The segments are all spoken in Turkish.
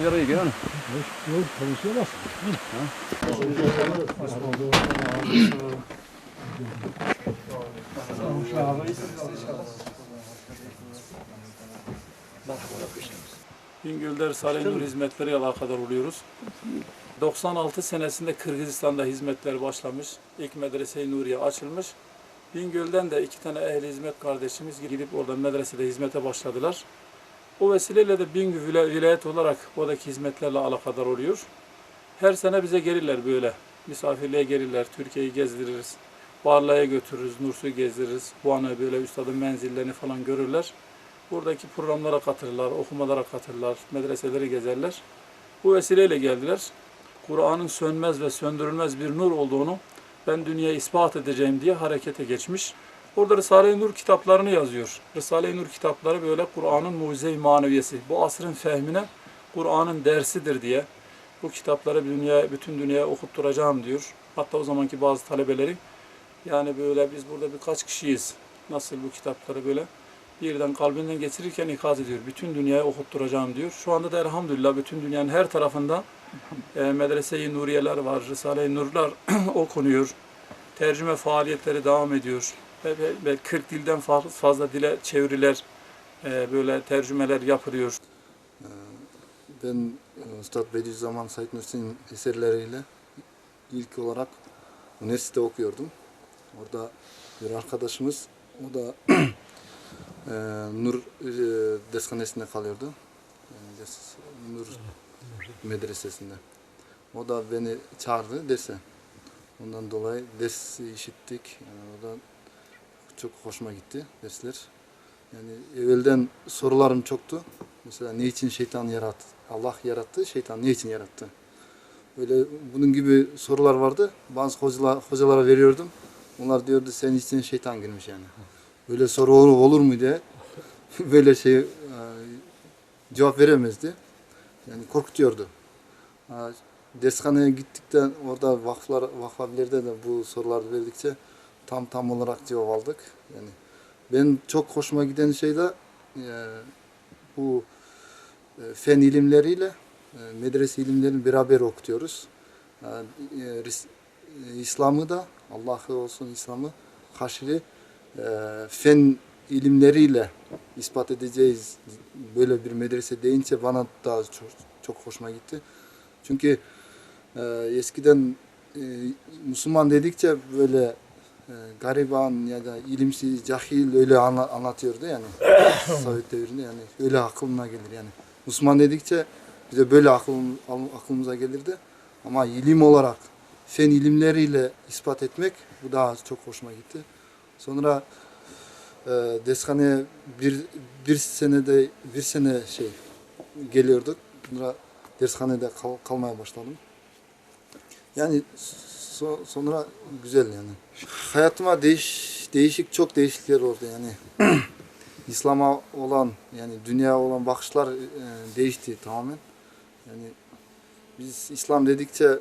Yarayı gel onu. Yok, konuşuyorlar. Bingöl'de Risale-i Nur hizmetleri alakadar oluyoruz. 96 senesinde Kırgızistan'da hizmetler başlamış. İlk Medrese-i Nuriye açılmış. Bingöl'den de 2 tane ehli hizmet kardeşimiz gidip orada medresede hizmete başladılar. O vesileyle de Bingöl vilayet olarak oradaki hizmetlerle alakadar oluyor. Her sene bize gelirler böyle. Misafirliğe gelirler. Türkiye'yi gezdiririz. Barla'ya götürürüz. Nursu'yu gezdiririz. Bu ana böyle üstadın menzillerini falan görürler. Buradaki programlara katılırlar, okumalara katılırlar, medreseleri gezerler. Bu vesileyle geldiler. Kur'an'ın sönmez ve söndürülmez bir nur olduğunu ben dünyaya ispat edeceğim diye harekete geçmiş. Orada Risale-i Nur kitaplarını yazıyor. Risale-i Nur kitapları böyle Kur'an'ın mucize-i maneviyesi. Bu asrın fehmine Kur'an'ın dersidir diye bu kitapları bütün dünyaya okutturacağım diyor. Hatta o zamanki bazı talebeleri yani böyle biz burada birkaç kişiyiz. Nasıl bu kitapları böyle birden kalbinden geçirirken ikaz ediyor. Bütün dünyaya okutturacağım diyor. Şu anda da elhamdülillah bütün dünyanın her tarafında medrese-i nuriyeler var, Risale-i Nurlar okunuyor. Tercüme faaliyetleri devam ediyor. Ve 40 dilden fazla dile çeviriler, böyle tercümeler yapılıyor. Ben Üstad Bediüzzaman Said Nursi'nin eserleriyle ilk olarak üniversite okuyordum. Orada bir arkadaşımız, o da Nur dershanesinde kalıyordu. Nur medresesinde. O da beni çağırdı derse. Ondan dolayı ders işittik. Yani o da çok hoşuma gitti dersler. Yani evvelden sorularım çoktu. Mesela ne için şeytan yarattı? Allah yarattı, şeytan ne için yarattı? Böyle bunun gibi sorular vardı. Bazı hocalara veriyordum. Onlar diyordu senin için şeytan girmiş yani. Böyle soru olur mu diye böyle cevap veremezdi. Yani korkutuyordu. Dershaneye gittikten orada vakfilerde de bu soruları verdikçe tam olarak cevap aldık. Yani ben çok hoşuma giden şey de bu fen ilimleriyle medrese ilimlerini beraber okutuyoruz. İslam'ı da Allah'ı olsun İslam'ı haşri fen ilimleriyle ispat edeceğiz böyle bir medrese deyince bana daha çok hoşuma gitti. Çünkü eskiden Müslüman dedikçe böyle gariban ya da ilimsiz, cahil öyle anlatıyordu yani. Sovyet devrinde yani öyle aklına gelir yani. Müslüman dedikçe bize böyle aklımıza gelirdi. Ama ilim olarak fen ilimleriyle ispat etmek bu daha çok hoşuma gitti. Sonra dershaneye bir sene geliyorduk. Sonra dershanede kalmaya başladım. Yani sonra güzel yani. Hayatıma çok değişiklikler oldu yani. İslam'a olan yani dünya olan bakışlar değişti tamamen. Yani biz İslam dedikçe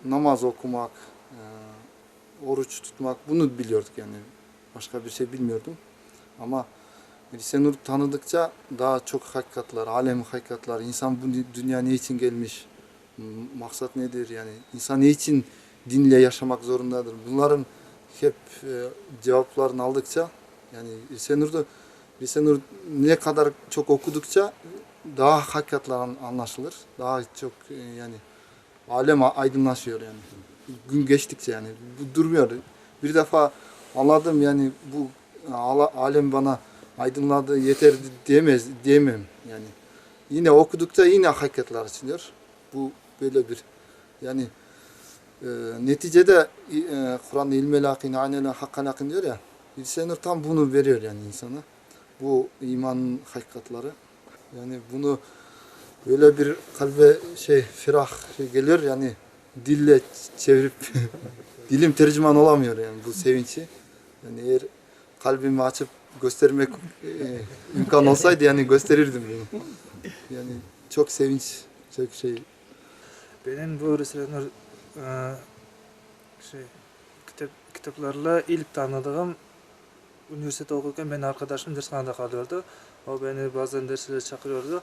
namaz okumak, oruç tutmak bunu biliyorduk yani. Başka bir şey bilmiyordum. Ama Risale-i Nur tanıdıkça daha çok hakikatler, alemi hakikatler, insan bu dünya ne için gelmiş, maksat nedir yani, insan ne için dinle yaşamak zorundadır. Bunların hep cevaplarını aldıkça yani Risale-i Nur ne kadar çok okudukça daha hakikatler anlaşılır. Daha çok yani alem aydınlaşıyor yani. Gün geçtikçe yani bu durmuyor. Bir defa anladım yani bu alem bana aydınladı yeter diyemem yani. Yine okudukça yine hakikatler açılıyor. Bu böyle bir yani neticede Kur'an ilmel hakkın anele hakkan hakkın diyor ya. Risale-i Nur tam bunu veriyor yani insana. Bu imanın hakikatları. Yani bunu böyle bir kalbe ferah geliyor yani dille çevirip dilim tercüman olamıyor yani bu sevinci. Yani eğer kalbimi açıp göstermek imkan olsaydı yani gösterirdim bunu. Yani çok sevinç, çok şey. Benim bu Risale-i Nur kitaplarla ilk tanıdığım üniversite okurken benim arkadaşım dershanede kalıyordu. O beni bazen derslere çağırıyordu.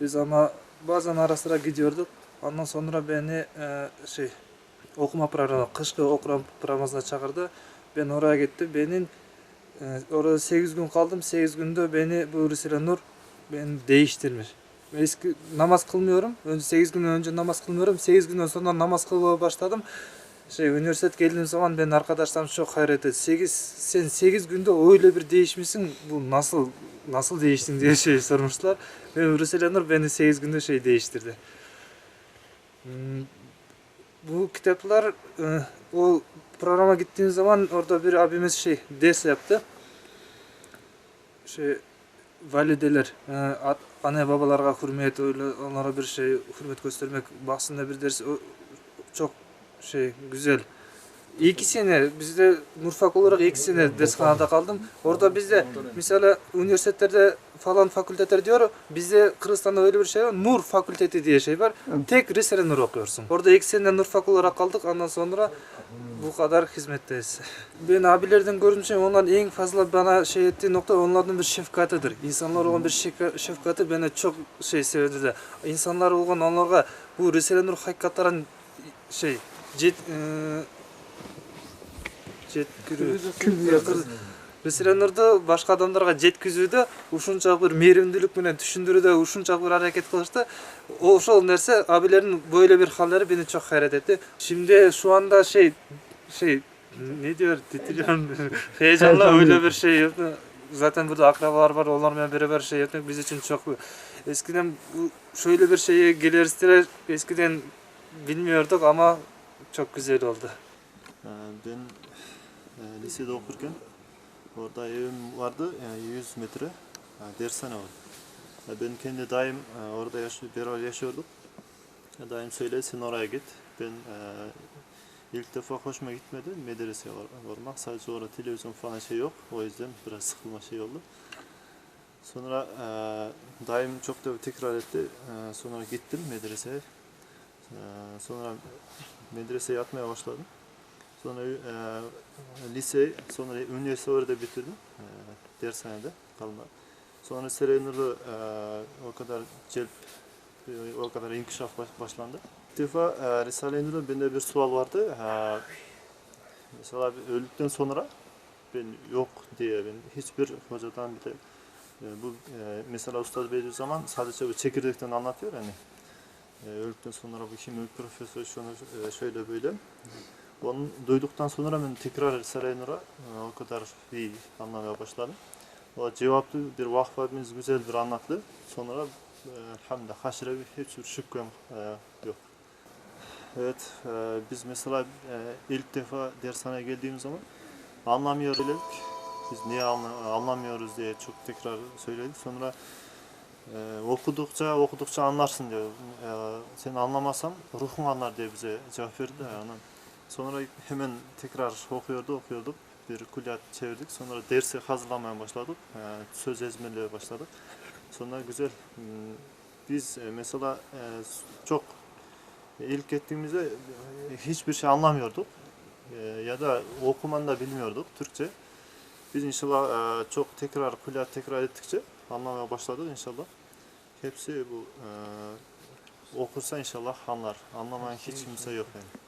Biz ama bazen ara sıra gidiyorduk. Ondan sonra beni okuma programı, kışkı okuma programına çağırdı. Ben oraya gittim. Benim orada 8 gün kaldım. 8 günde beni bu Risale-i Nur beni değiştirmiş. Eski namaz kılmıyorum. Önce 8 gün önce namaz kılmıyorum. 8 günden sonra namaz kılmaya başladım. Üniversite geldiğim zaman ben arkadaşlarım çok hayret etti. Sen 8 günde öyle bir değişmişsin. Bu nasıl değiştin diye sormuşlar. Ve Risale-i Nur beni 8 günde değiştirdi. Bu kitaplar o programa gittiğim zaman orada bir abimiz ders yaptı. Valideler, anne babalarga hürmet, öyle onlara bir hürmet göstermek bahsinde bir ders. O çok güzel. 2 sene bizde Nurfak olarak 2 sene dershanada kaldım. Orada bizde mesela üniversitelerde falan fakülteler diyor. Bizde Kırgızistan'da öyle bir şey var. Nur fakülteti diye var. Tek Risale-i Nur okuyorsun. Orada 2 sene Nurfak olarak kaldık. Ondan sonra bu kadar hizmetteyiz. Ben abilerden görünce onların en fazla bana ettiği nokta onların bir şefkatidir. İnsanlar olan bir şefkati beni çok sevdi de. İnsanlar olan onlara bu Risale-i Nur hakikatlerin Risale-i Nur'da başka adamlarga jetkizүүdө ушунчалык bir мээримдүүлүк менен түшүндүрүүдө ушунчалык bir аракет кылышты. Ошол нерсе abilerin böyle bir halleri beni çok hayret etti. Şimdi şu anda ne diyor titriyorum heyecanla öyle bir zaten burada akrabalar var onlarla beraber yapmak biz için çok eskiden şöyle bir şeye geliriz eskiden bilmiyorduk ama çok güzel oldu. Ben lisede okurken orada evim vardı, yani 100 metre dershane var. Ben kendi daim orada beraber yaşıyorduk. Daim söyle sen oraya git. Ben ilk defa hoşuma gitmedi medreseye varmak. Sadece orada televizyon falan yok. O yüzden biraz sıkılma oldu. Sonra daim çok da tekrar etti. Sonra gittim medreseye. Sonra medreseye yatmaya başladım. Sonra lise, sonra üniversite orada bitirdim. Dershanede kalma. Sonra Risale-i Nur'da o kadar inkişaf başlandı. İlk defa Risale-i Nur'da bende bir sual vardı. Mesela öldükten sonra ben yok diye hiçbir hocadan bile mesela Ustad Bediüzzaman sadece bu çekirdekten anlatıyor hani. Öldükten sonra bu kimya profesörü şöyle böyle. Onu duyduktan sonra ben tekrar Risale-i Nur'a o kadar iyi anlamaya başladım. O cevaplı bir vakıf abimiz güzel bir anlattı. Sonra elhamdülillah haşire hiçbir şüphem yok. Evet, biz mesela ilk defa dershaneye geldiğimiz zaman anlamıyor dedik. Biz niye anlamıyoruz diye çok tekrar söyledik. Sonra okudukça anlarsın diyor. Sen anlamasan ruhun anlar diye bize cevap verdi. Yani sonra hemen tekrar okuyorduk. Bir külliyat çevirdik. Sonra dersi hazırlamaya başladık. Söz ezberlemeye başladık. Sonra güzel. Biz mesela çok ilk gittiğimizde hiçbir şey anlamıyorduk. Ya da okumanı da bilmiyorduk Türkçe. Biz inşallah çok külliyat tekrar ettikçe anlamaya başladık inşallah. Hepsi bu okursa inşallah anlar. Anlamayan hiç kimse yok yani.